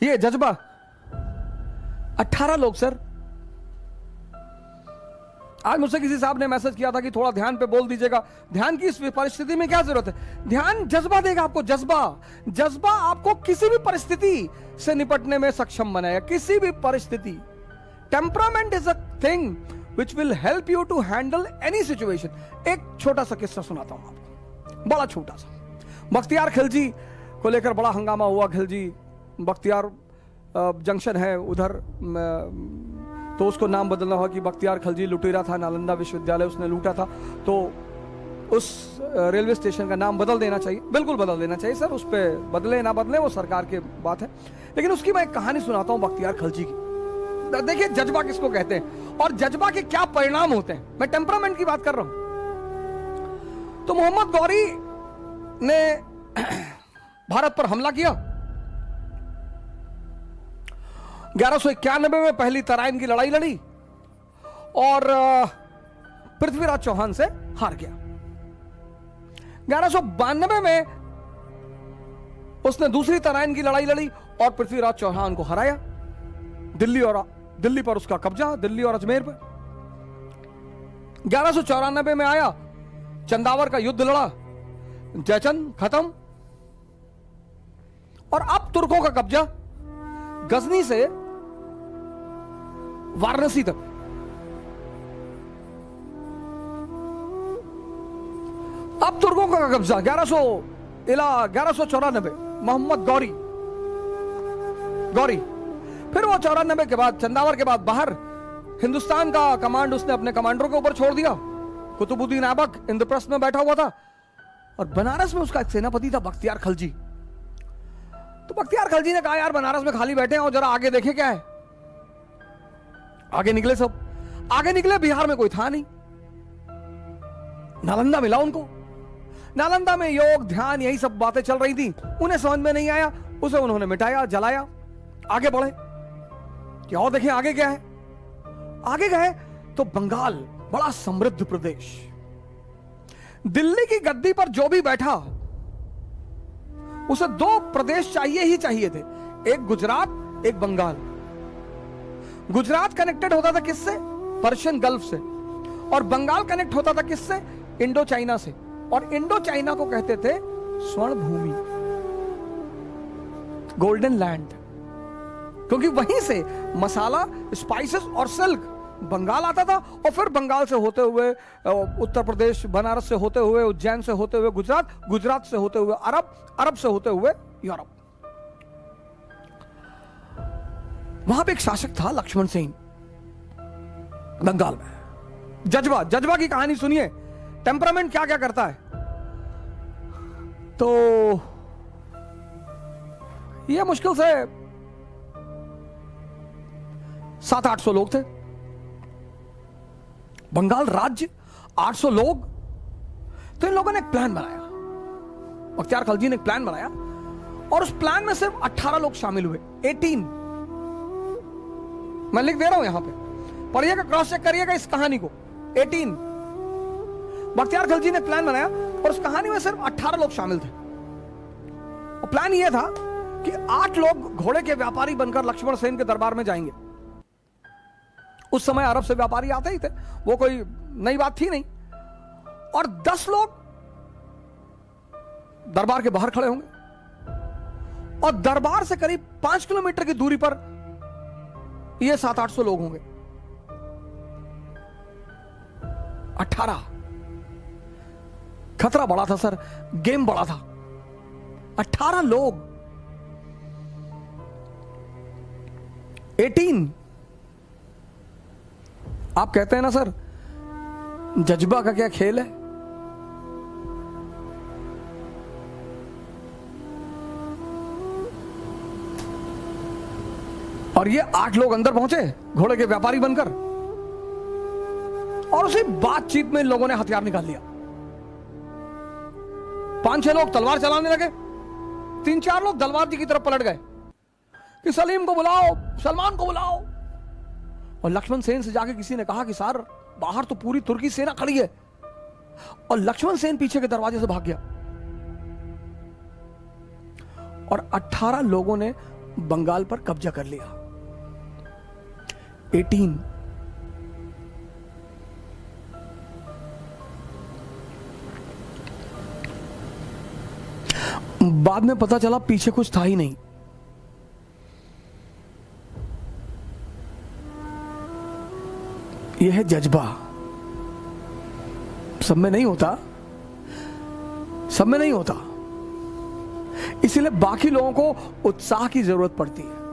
ये जज्बा 18 लोग सर। आज मुझसे किसी साहब ने मैसेज किया था कि थोड़ा ध्यान पे बोल दीजिएगा। ध्यान की इस परिस्थिति में क्या जरूरत है? ध्यान जज्बा देगा आपको। जज्बा जज्बा आपको किसी भी परिस्थिति से निपटने में सक्षम बनाएगा, किसी भी परिस्थिति। Temperament is a thing which will help you to handle any situation. एक छोटा सा किस्सा सुनाता हूं आपको, बड़ा छोटा सा। बख्तियार खिलजी को लेकर बड़ा हंगामा हुआ। खिलजी बख्तियार जंक्शन है उधर, तो उसको नाम बदलना हुआ कि बख्तियार खिलजी लुटेरा था, नालंदा विश्वविद्यालय उसने लूटा था, तो उस रेलवे स्टेशन का नाम बदल देना चाहिए। बिल्कुल बदल देना चाहिए सर, उस पर बदले ना बदले वो सरकार की बात है। लेकिन उसकी मैं एक कहानी सुनाता हूं बख्तियार खिलजी की। देखिए जज्बा किसको कहते हैं और जज्बा के क्या परिणाम होते हैं। मैं टेम्परामेंट की बात कर रहा हूं। तो मोहम्मद गौरी ने भारत पर हमला किया। 1191 में पहली तराइन की लड़ाई लड़ी और पृथ्वीराज चौहान से हार गया। 1192 में उसने दूसरी तराइन की लड़ाई लड़ी और पृथ्वीराज चौहान को हराया। दिल्ली पर उसका कब्जा, दिल्ली और अजमेर पर। 1194 में आया, चंदावर का युद्ध लड़ा, जयचंद खत्म। और अब तुर्कों का कब्जा गजनी से वाराणसी तक। अब तुर्कों का कब्जा 1194 मोहम्मद गौरी। फिर वो 94 के बाद, चंदावर के बाद बाहर, हिंदुस्तान का कमांड उसने अपने कमांडरों के ऊपर छोड़ दिया। कुतुबुद्दीन ऐबक इंद्रप्रस्थ में बैठा हुआ था और बनारस में उसका एक सेनापति था बख्तियार खिलजी। तो बख्तियार खिलजी ने कहा यार बनारस में खाली बैठे हैं और जरा आगे देखे क्या है। आगे निकले, सब आगे निकले। बिहार में कोई था नहीं। नालंदा मिला उनको। नालंदा में योग ध्यान यही सब बातें चल रही थी। उन्हें समझ में नहीं आया, उसे उन्होंने मिटाया, जलाया। आगे बढ़े कि और देखें आगे क्या है। आगे गए तो बंगाल, बड़ा समृद्ध प्रदेश। दिल्ली की गद्दी पर जो भी बैठा उसे दो प्रदेश चाहिए ही चाहिए थे, एक गुजरात, एक बंगाल। गुजरात कनेक्टेड होता था किससे? पर्शियन गल्फ से। और बंगाल कनेक्ट होता था किससे? इंडो चाइना से। और इंडो चाइना को कहते थे स्वर्ण भूमि, गोल्डन लैंड, क्योंकि वहीं से मसाला, स्पाइसेस और सिल्क बंगाल आता था। और फिर बंगाल से होते हुए उत्तर प्रदेश, बनारस से होते हुए उज्जैन से होते हुए गुजरात, गुजरात से होते हुए अरब, अरब से होते हुए यूरोप। वहां पे एक शासक था लक्ष्मण सेन, बंगाल में। जज्बा की कहानी सुनिए, टेम्परामेंट क्या क्या करता है। तो ये मुश्किल से 700-800 लोग थे। बंगाल राज्य, 800 लोग। तो इन लोगों ने एक प्लान बनाया, बख्तियार खिलजी ने एक प्लान बनाया और उस प्लान में सिर्फ 18 लोग शामिल हुए। 18, मैं लिख दे रहा हूं यहां पे, पढ़िएगा, क्रॉस चेक करिएगा इस कहानी को। 18 बख्तियार खिलजी ने प्लान बनाया और उस कहानी में सिर्फ 18 लोग शामिल थे। और प्लान यह था कि 8 लोग घोड़े के व्यापारी बनकर लक्ष्मण सेन के दरबार में जाएंगे। उस समय अरब से व्यापारी आते ही थे, वो कोई नई बात थी नहीं। और 10 लोग दरबार के बाहर खड़े होंगे और दरबार से करीब 5 किलोमीटर की दूरी पर ये 700-800 लोग होंगे। 18, खतरा बड़ा था सर, गेम बड़ा था। 18 लोग, 18। आप कहते हैं ना सर जज्बा का क्या खेल है। और ये 8 लोग अंदर पहुंचे घोड़े के व्यापारी बनकर और उसी बातचीत में इन लोगों ने हथियार निकाल लिया। 5-6 लोग तलवार चलाने लगे, 3-4 लोग दलवार जी की तरफ पलट गए कि सलीम को बुलाओ, सलमान को बुलाओ। और लक्ष्मण सेन से जाके किसी ने कहा कि सर बाहर तो पूरी तुर्की सेना खड़ी है। और लक्ष्मण सेन पीछे के दरवाजे से भाग गया और 18 लोगों ने बंगाल पर कब्जा कर लिया। 18 बाद में पता चला पीछे कुछ था ही नहीं। यह है जज्बा। सब में नहीं होता, सब में नहीं होता, इसीलिए बाकी लोगों को उत्साह की जरूरत पड़ती है।